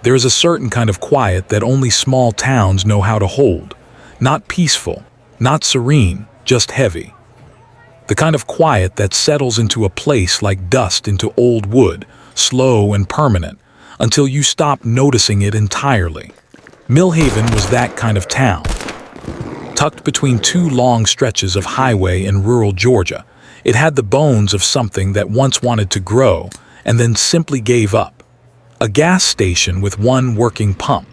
There is a certain kind of quiet that only small towns know how to hold. Not peaceful, not serene, just heavy. The kind of quiet that settles into a place like dust into old wood, slow and permanent, until you stop noticing it entirely. Millhaven was that kind of town. Tucked between two long stretches of highway in rural Georgia, it had the bones of something that once wanted to grow and then simply gave up. A gas station with one working pump.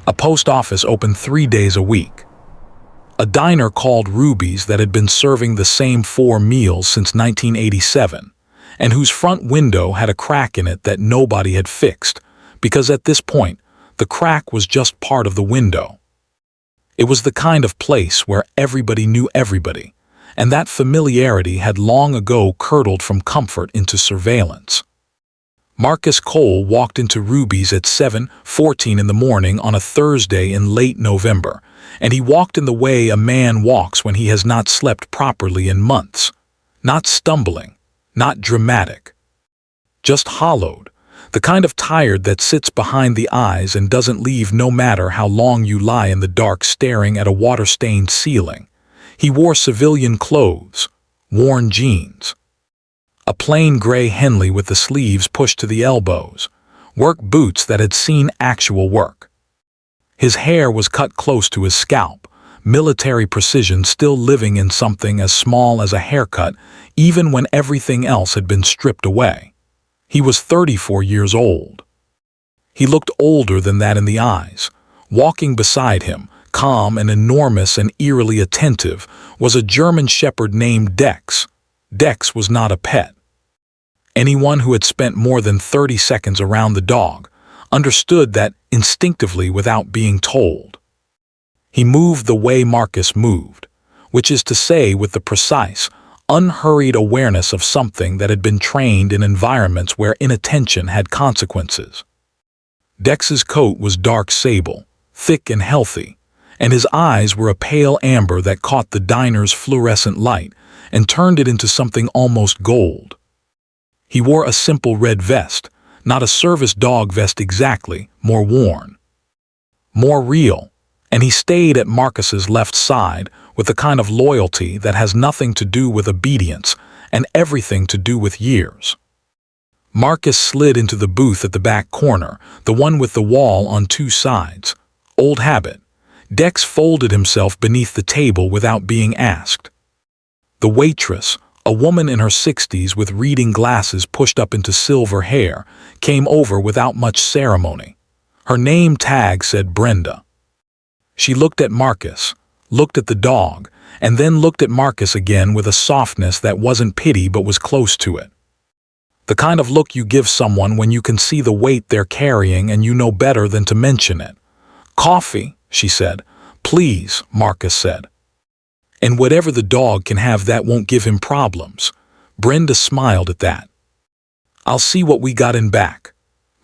A post office open 3 days a week. A diner called Ruby's that had been serving the same 4 meals since 1987, and whose front window had a crack in it that nobody had fixed, because at this point, the crack was just part of the window. It was the kind of place where everybody knew everybody, and that familiarity had long ago curdled from comfort into surveillance. Marcus Cole walked into Ruby's at 7:14 in the morning on a Thursday in late November, and he walked in the way a man walks when he has not slept properly in months. Not stumbling, not dramatic. Just hollowed, the kind of tired that sits behind the eyes and doesn't leave no matter how long you lie in the dark staring at a water-stained ceiling. He wore civilian clothes, worn jeans. A plain gray Henley with the sleeves pushed to the elbows, work boots that had seen actual work. His hair was cut close to his scalp, military precision still living in something as small as a haircut, even when everything else had been stripped away. He was 34 years old. He looked older than that in the eyes. Walking beside him, calm and enormous and eerily attentive, was a German shepherd named Dex. Dex was not a pet. Anyone who had spent more than 30 seconds around the dog understood that instinctively without being told. He moved the way Marcus moved, which is to say with the precise, unhurried awareness of something that had been trained in environments where inattention had consequences. Dex's coat was dark sable, thick and healthy, and his eyes were a pale amber that caught the diner's fluorescent light and turned it into something almost gold. He wore a simple red vest, not a service dog vest exactly, more worn, more real, and he stayed at Marcus's left side with the kind of loyalty that has nothing to do with obedience and everything to do with years. Marcus slid into the booth at the back corner, the one with the wall on 2 sides. Old habit. Dex folded himself beneath the table without being asked. The waitress, a woman in her 60s with reading glasses pushed up into silver hair, came over without much ceremony. Her name tag said Brenda. She looked at Marcus, looked at the dog, and then looked at Marcus again with a softness that wasn't pity but was close to it. The kind of look you give someone when you can see the weight they're carrying and you know better than to mention it. "Coffee," she said. "Please," Marcus said. "And whatever the dog can have that won't give him problems." Brenda smiled at that. "I'll see what we got in back."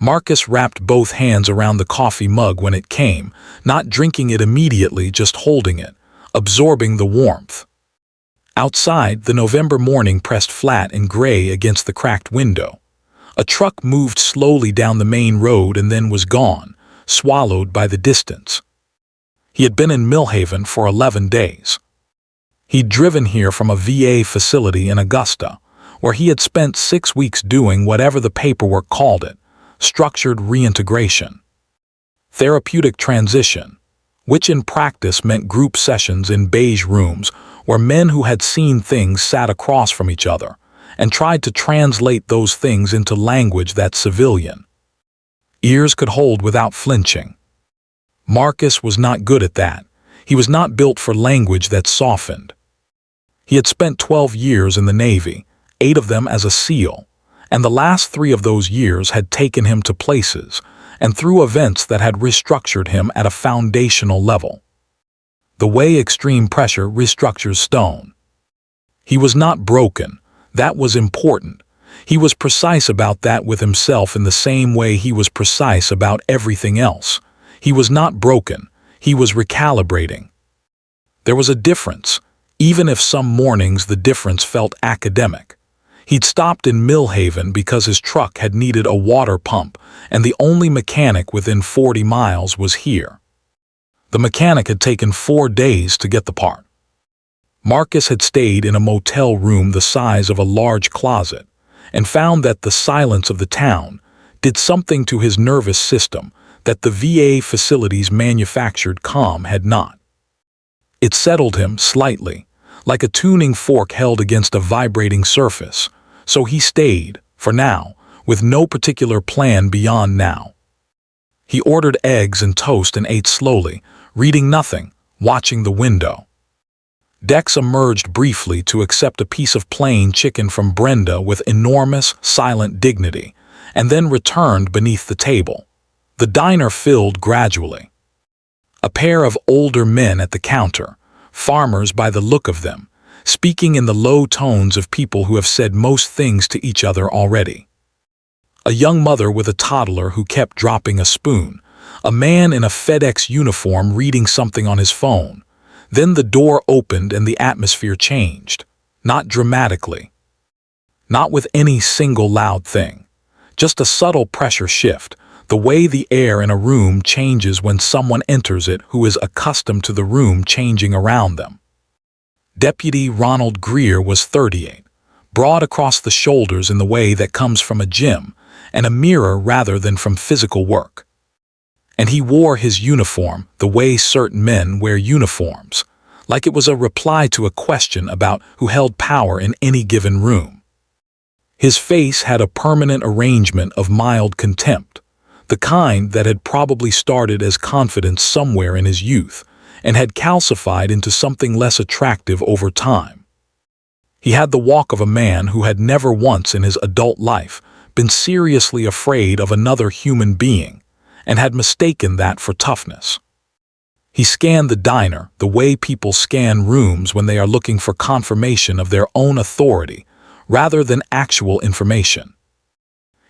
Marcus wrapped both hands around the coffee mug when it came, not drinking it immediately, just holding it, absorbing the warmth. Outside, the November morning pressed flat and gray against the cracked window. A truck moved slowly down the main road and then was gone, swallowed by the distance. He had been in Millhaven for 11 days. He'd driven here from a VA facility in Augusta, where he had spent 6 weeks doing whatever the paperwork called it, structured reintegration. Therapeutic transition, which in practice meant group sessions in beige rooms where men who had seen things sat across from each other and tried to translate those things into language that civilian ears could hold without flinching. Marcus was not good at that. He was not built for language that softened. He had spent 12 years in the Navy, 8 of them as a SEAL, and the last 3 of those years had taken him to places and through events that had restructured him at a foundational level. The way extreme pressure restructures stone. He was not broken. That was important. He was precise about that with himself in the same way he was precise about everything else. He was not broken. He was recalibrating. There was a difference, even if some mornings the difference felt academic. He'd stopped in Millhaven because his truck had needed a water pump, and the only mechanic within 40 miles was here. The mechanic had taken 4 days to get the part. Marcus had stayed in a motel room the size of a large closet, and found that the silence of the town did something to his nervous system that the VA facility's manufactured calm had not. It settled him slightly, like a tuning fork held against a vibrating surface, so he stayed, for now, with no particular plan beyond now. He ordered eggs and toast and ate slowly, reading nothing, watching the window. Dex emerged briefly to accept a piece of plain chicken from Brenda with enormous, silent dignity, and then returned beneath the table. The diner filled gradually. A pair of older men at the counter, farmers by the look of them, speaking in the low tones of people who have said most things to each other already. A young mother with a toddler who kept dropping a spoon, a man in a FedEx uniform reading something on his phone. Then the door opened and the atmosphere changed, not dramatically, not with any single loud thing, just a subtle pressure shift, the way the air in a room changes when someone enters it who is accustomed to the room changing around them. Deputy Ronald Greer was 38, broad across the shoulders in the way that comes from a gym and a mirror rather than from physical work. And he wore his uniform the way certain men wear uniforms, like it was a reply to a question about who held power in any given room. His face had a permanent arrangement of mild contempt, the kind that had probably started as confidence somewhere in his youth and had calcified into something less attractive over time. He had the walk of a man who had never once in his adult life been seriously afraid of another human being and had mistaken that for toughness. He scanned the diner the way people scan rooms when they are looking for confirmation of their own authority rather than actual information.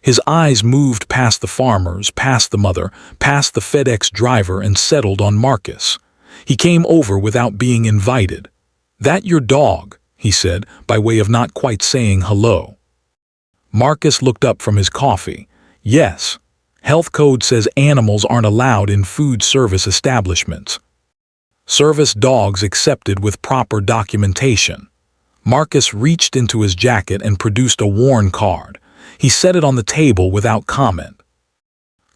His eyes moved past the farmers, past the mother, past the FedEx driver and settled on Marcus. He came over without being invited. "That your dog?" he said, by way of not quite saying hello. Marcus looked up from his coffee. "Yes. Health code says animals aren't allowed in food service establishments. Service dogs accepted with proper documentation." Marcus reached into his jacket and produced a worn card. He set it on the table without comment.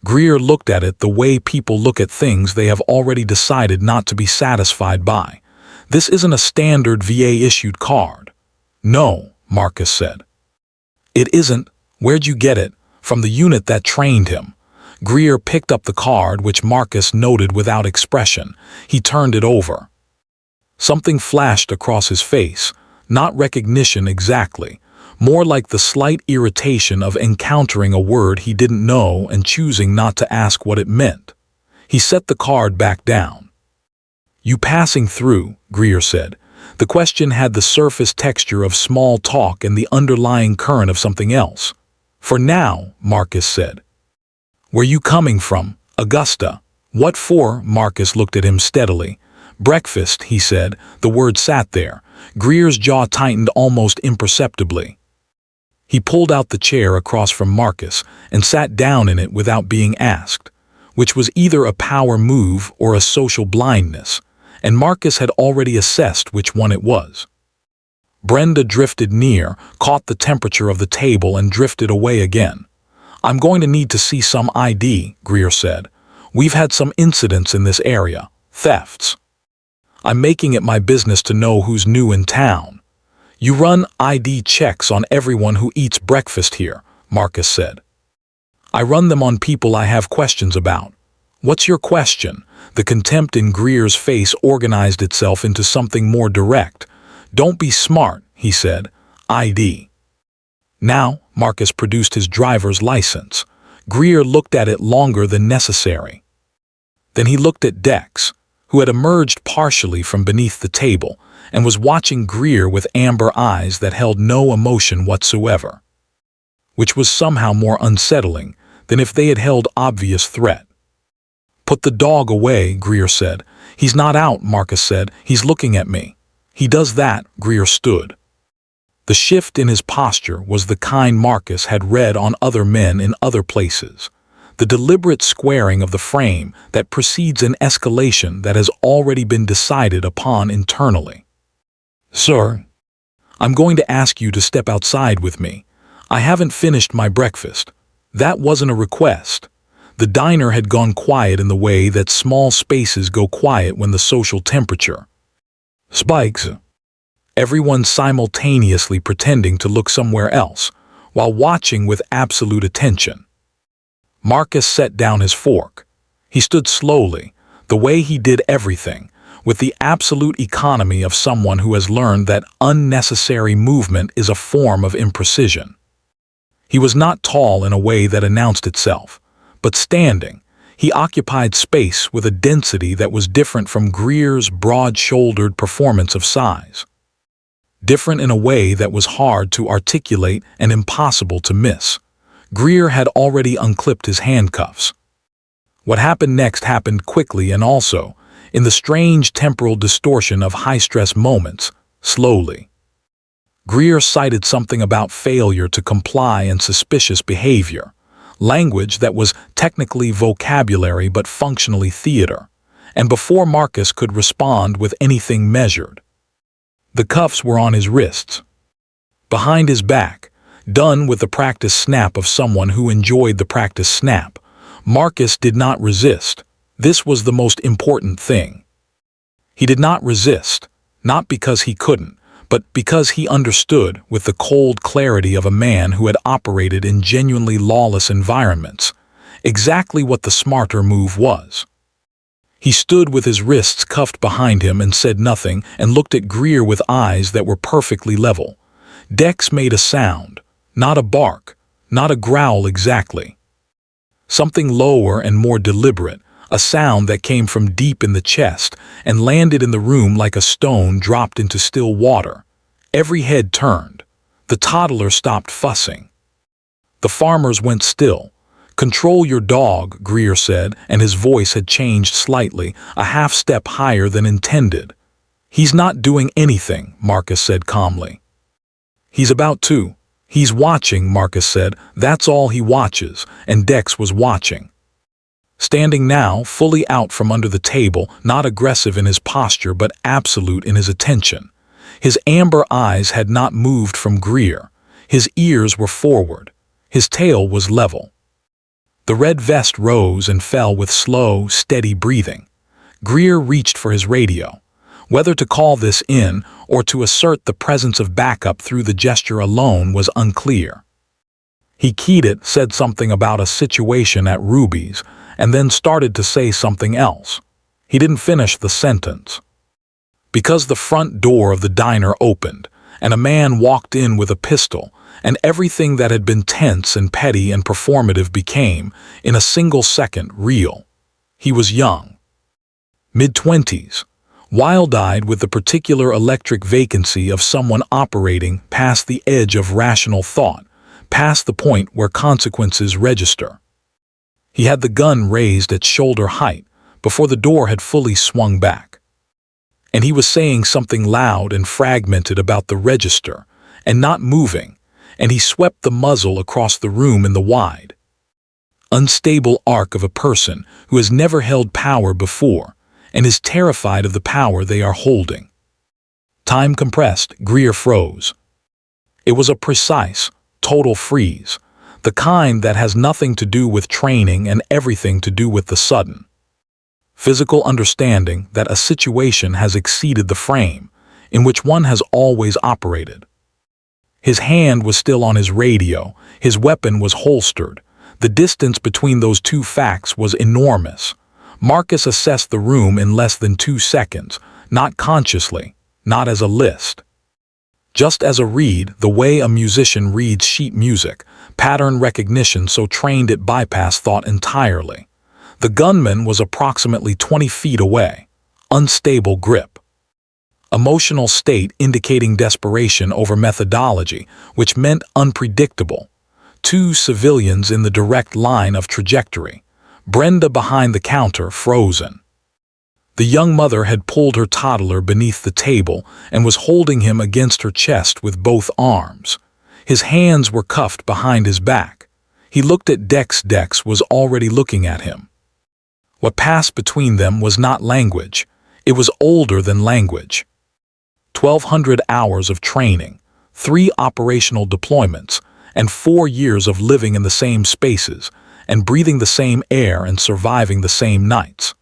Greer looked at it the way people look at things they have already decided not to be satisfied by. "This isn't a standard VA-issued card." "No," Marcus said. "It isn't. Where'd you get it?" "From the unit that trained him." Greer picked up the card, which Marcus noted without expression. He turned it over. Something flashed across his face, not recognition exactly, more like the slight irritation of encountering a word he didn't know and choosing not to ask what it meant. He set the card back down. "You passing through?" Greer said. The question had the surface texture of small talk and the underlying current of something else. "For now," Marcus said. "Where you coming from?" "Augusta." "What for?" Marcus looked at him steadily. "Breakfast," he said. The word sat there. Greer's jaw tightened almost imperceptibly. He pulled out the chair across from Marcus and sat down in it without being asked, which was either a power move or a social blindness, and Marcus had already assessed which one it was. Brenda drifted near, caught the temperature of the table and drifted away again. "I'm going to need to see some ID," Greer said. "We've had some incidents in this area, thefts. I'm making it my business to know who's new in town." "You run ID checks on everyone who eats breakfast here," Marcus said. "I run them on people I have questions about." "What's your question?" The contempt in Greer's face organized itself into something more direct. "Don't be smart," he said. "ID." Now, Marcus produced his driver's license. Greer looked at it longer than necessary. Then he looked at Dex, who had emerged partially from beneath the table and was watching Greer with amber eyes that held no emotion whatsoever, which was somehow more unsettling than if they had held obvious threat. "Put the dog away," Greer said. "He's not out," Marcus said. "He's looking at me." "He does that," Greer stood. The shift in his posture was the kind Marcus had read on other men in other places, the deliberate squaring of the frame that precedes an escalation that has already been decided upon internally. "Sir, I'm going to ask you to step outside with me. I haven't finished my breakfast." That wasn't a request. The diner had gone quiet in the way that small spaces go quiet when the social temperature spikes. Everyone simultaneously pretending to look somewhere else, while watching with absolute attention. Marcus set down his fork. He stood slowly, the way he did everything, with the absolute economy of someone who has learned that unnecessary movement is a form of imprecision. He was not tall in a way that announced itself, but standing, he occupied space with a density that was different from Greer's broad-shouldered performance of size. Different in a way that was hard to articulate and impossible to miss. Greer had already unclipped his handcuffs. What happened next happened quickly and also, in the strange temporal distortion of high-stress moments, slowly. Greer cited something about failure to comply and suspicious behavior, language that was technically vocabulary but functionally theater, and before Marcus could respond with anything measured. The cuffs were on his wrists. Behind his back, done with the practice snap of someone who enjoyed the practice snap, Marcus did not resist. This was the most important thing. He did not resist, not because he couldn't, but because he understood with the cold clarity of a man who had operated in genuinely lawless environments, exactly what the smarter move was. He stood with his wrists cuffed behind him and said nothing and looked at Greer with eyes that were perfectly level. Dex made a sound, not a bark, not a growl exactly. Something lower and more deliberate, a sound that came from deep in the chest and landed in the room like a stone dropped into still water. Every head turned. The toddler stopped fussing. The farmers went still. "Control your dog," Greer said, and his voice had changed slightly, a half step higher than intended. "He's not doing anything," Marcus said calmly. "He's about to. He's watching," Marcus said. "That's all he watches," and Dex was watching. Standing now, fully out from under the table, not aggressive in his posture but absolute in his attention. His amber eyes had not moved from Greer. His ears were forward. His tail was level. The red vest rose and fell with slow, steady breathing. Greer reached for his radio. Whether to call this in or to assert the presence of backup through the gesture alone was unclear. He keyed it, said something about a situation at Ruby's, and then started to say something else. He didn't finish the sentence. Because the front door of the diner opened, and a man walked in with a pistol, and everything that had been tense and petty and performative became, in a single second, real. He was young. Mid-20s, wild-eyed with the particular electric vacancy of someone operating past the edge of rational thought, past the point where consequences register. He had the gun raised at shoulder height before the door had fully swung back. And he was saying something loud and fragmented about the register, and not moving, and he swept the muzzle across the room in the wide, unstable arc of a person who has never held power before and is terrified of the power they are holding. Time compressed, Greer froze. It was a precise, total freeze, the kind that has nothing to do with training and everything to do with the sudden physical understanding that a situation has exceeded the frame in which one has always operated. His hand was still on his radio, his weapon was holstered. The distance between those two facts was enormous. Marcus assessed the room in less than 2 seconds, not consciously, not as a list. Just as a read, the way a musician reads sheet music, pattern recognition so trained it bypassed thought entirely. The gunman was approximately 20 feet away. Unstable grip. Emotional state indicating desperation over methodology, which meant unpredictable. 2 civilians in the direct line of trajectory. Brenda behind the counter, frozen. The young mother had pulled her toddler beneath the table and was holding him against her chest with both arms. His hands were cuffed behind his back. He looked at Dex. Dex was already looking at him. What passed between them was not language. It was older than language. 1,200 hours of training, 3 operational deployments, and 4 years of living in the same spaces and breathing the same air and surviving the same nights.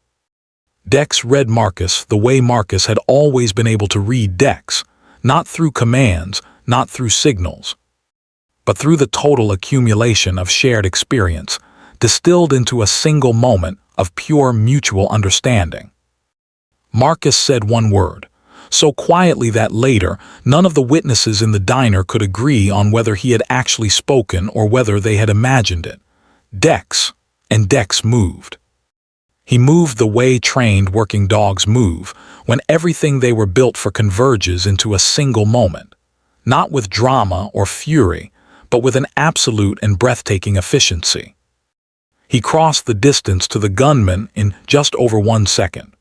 Dex read Marcus the way Marcus had always been able to read Dex, not through commands, not through signals, but through the total accumulation of shared experience, distilled into a single moment of pure mutual understanding. Marcus said one word, so quietly that later none of the witnesses in the diner could agree on whether he had actually spoken or whether they had imagined it. Dex, and Dex moved. He moved the way trained working dogs move when everything they were built for converges into a single moment, not with drama or fury, but with an absolute and breathtaking efficiency. He crossed the distance to the gunman in just over 1 second.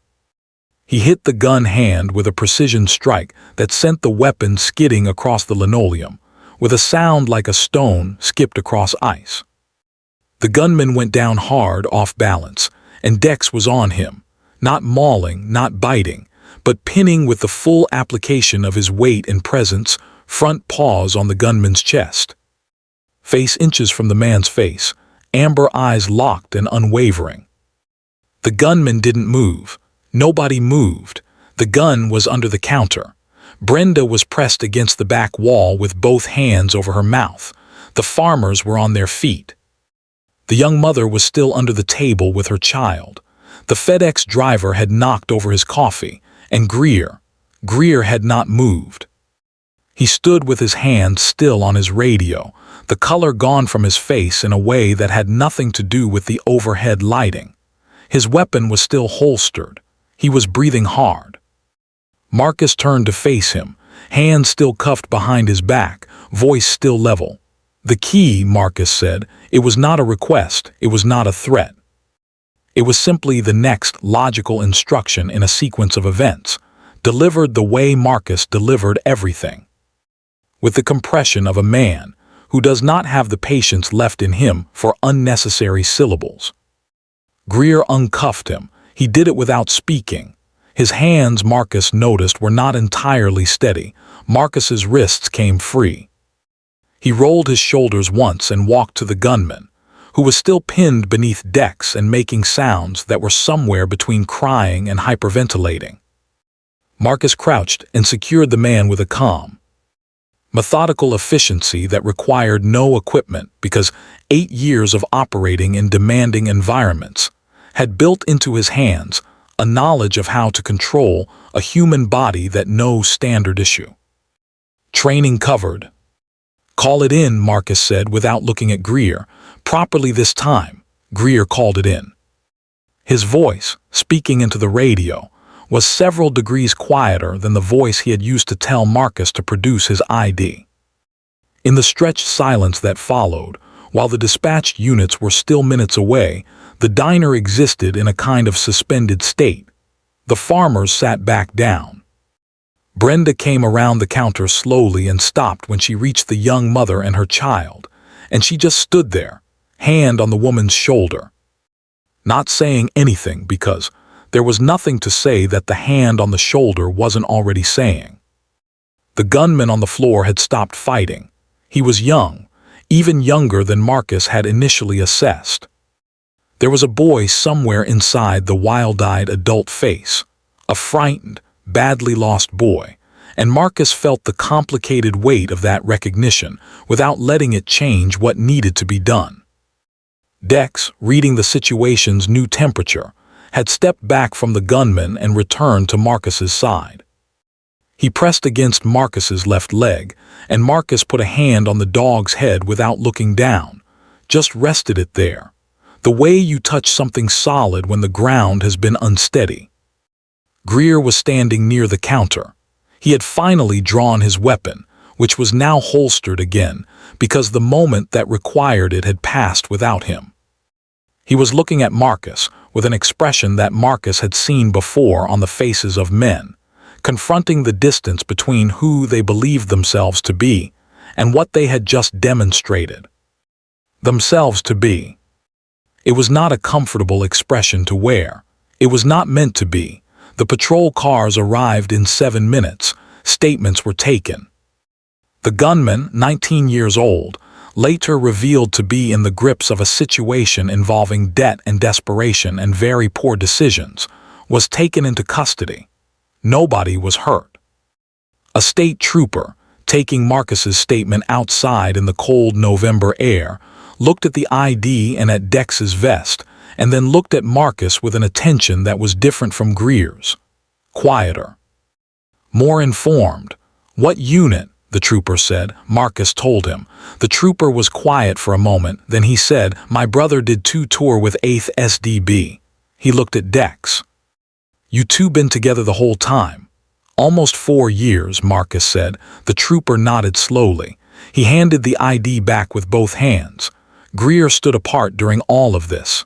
He hit the gun hand with a precision strike that sent the weapon skidding across the linoleum, with a sound like a stone skipped across ice. The gunman went down hard, off balance, and Dex was on him, not mauling, not biting, but pinning with the full application of his weight and presence, front paws on the gunman's chest. Face inches from the man's face, amber eyes locked and unwavering. The gunman didn't move. Nobody moved. The gun was under the counter. Brenda was pressed against the back wall with both hands over her mouth. The farmers were on their feet. The young mother was still under the table with her child. The FedEx driver had knocked over his coffee, and Greer had not moved. He stood with his hand still on his radio, the color gone from his face in a way that had nothing to do with the overhead lighting. His weapon was still holstered. He was breathing hard. Marcus turned to face him, hands still cuffed behind his back, voice still level. "The key," Marcus said, "it was not a request, it was not a threat. It was simply the next logical instruction in a sequence of events, delivered the way Marcus delivered everything. With the compression of a man who does not have the patience left in him for unnecessary syllables." Greer uncuffed him. He did it without speaking. His hands, Marcus noticed, were not entirely steady. Marcus's wrists came free. He rolled his shoulders once and walked to the gunman, who was still pinned beneath Dex and making sounds that were somewhere between crying and hyperventilating. Marcus crouched and secured the man with a calm, methodical efficiency that required no equipment because 8 years of operating in demanding environments had built into his hands a knowledge of how to control a human body that no standard issue. Training covered. "Call it in," Marcus said without looking at Greer. "Properly this time." Greer called it in. His voice, speaking into the radio, was several degrees quieter than the voice he had used to tell Marcus to produce his ID. In the stretched silence that followed, while the dispatched units were still minutes away, the diner existed in a kind of suspended state. The farmers sat back down. Brenda came around the counter slowly and stopped when she reached the young mother and her child, and she just stood there, hand on the woman's shoulder, not saying anything because there was nothing to say that the hand on the shoulder wasn't already saying. The gunman on the floor had stopped fighting. He was young, even younger than Marcus had initially assessed. There was a boy somewhere inside the wild-eyed adult face, a frightened, badly lost boy, and Marcus felt the complicated weight of that recognition without letting it change what needed to be done. Dex, reading the situation's new temperature, had stepped back from the gunman and returned to Marcus's side. He pressed against Marcus's left leg, and Marcus put a hand on the dog's head without looking down, just rested it there, the way you touch something solid when the ground has been unsteady. Greer was standing near the counter. He had finally drawn his weapon, which was now holstered again, because the moment that required it had passed without him. He was looking at Marcus with an expression that Marcus had seen before on the faces of men, confronting the distance between who they believed themselves to be and what they had just demonstrated themselves to be. It was not a comfortable expression to wear. It was not meant to be. The patrol cars arrived in 7 minutes. Statements were taken. The gunman, 19 years old, later revealed to be in the grips of a situation involving debt and desperation and very poor decisions, was taken into custody. Nobody was hurt. A state trooper, taking Marcus's statement outside in the cold November air, looked at the ID and at Dex's vest, and then looked at Marcus with an attention that was different from Greer's. Quieter. More informed. "What unit?" the trooper said. Marcus told him. The trooper was quiet for a moment, then he said, "My brother did 2 tour with 8th SDB. He looked at Dex. "You two been together the whole time?" "Almost 4 years, Marcus said. The trooper nodded slowly. He handed the ID back with both hands. Greer stood apart during all of this.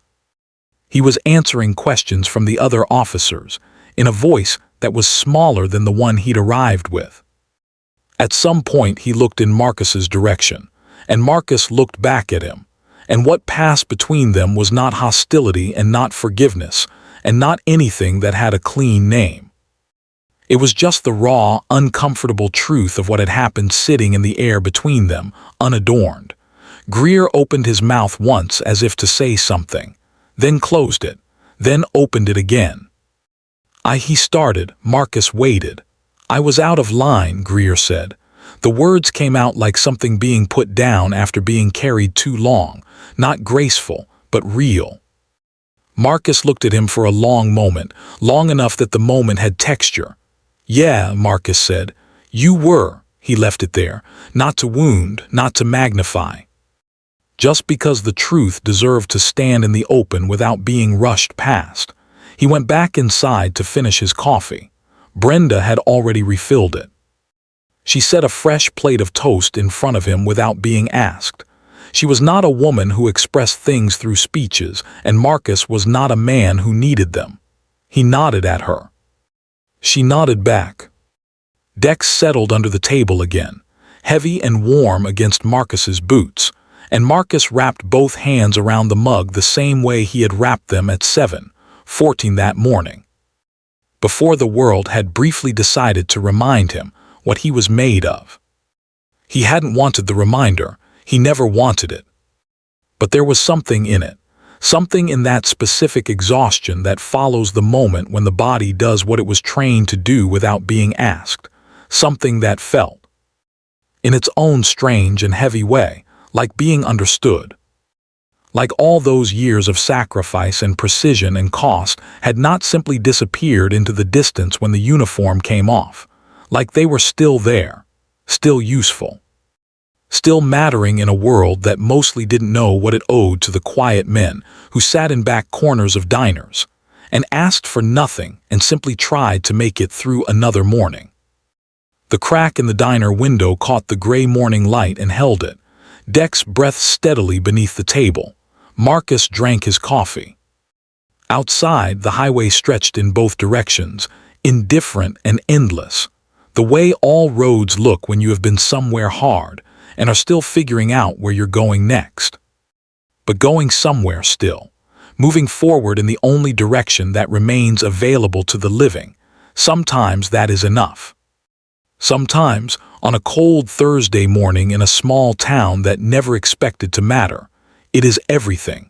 He was answering questions from the other officers, in a voice that was smaller than the one he'd arrived with. At some point he looked in Marcus's direction, and Marcus looked back at him, and what passed between them was not hostility and not forgiveness, and not anything that had a clean name. It was just the raw, uncomfortable truth of what had happened sitting in the air between them, unadorned. Greer opened his mouth once as if to say something, then closed it, then opened it again. He started. Marcus waited. "I was out of line," Greer said. The words came out like something being put down after being carried too long, not graceful, but real. Marcus looked at him for a long moment, long enough that the moment had texture. "Yeah," Marcus said. "You were." He left it there, not to wound, not to magnify. Just because the truth deserved to stand in the open without being rushed past. He went back inside to finish his coffee. Brenda had already refilled it. She set a fresh plate of toast in front of him without being asked. She was not a woman who expressed things through speeches, and Marcus was not a man who needed them. He nodded at her. She nodded back. Dex settled under the table again, heavy and warm against Marcus's boots, and Marcus wrapped both hands around the mug the same way he had wrapped them at 7:14 that morning. Before the world had briefly decided to remind him what he was made of. He hadn't wanted the reminder, he never wanted it. But there was something in it, something in that specific exhaustion that follows the moment when the body does what it was trained to do without being asked, something that felt, in its own strange and heavy way, like being understood. Like all those years of sacrifice and precision and cost had not simply disappeared into the distance when the uniform came off. Like they were still there, still useful. Still mattering in a world that mostly didn't know what it owed to the quiet men who sat in back corners of diners and asked for nothing and simply tried to make it through another morning. The crack in the diner window caught the gray morning light and held it. Dex breathed steadily beneath the table. Marcus drank his coffee. Outside, the highway stretched in both directions, indifferent and endless, the way all roads look when you have been somewhere hard and are still figuring out where you're going next. But going somewhere still, moving forward in the only direction that remains available to the living, sometimes that is enough. Sometimes, on a cold Thursday morning in a small town that never expected to matter, it is everything.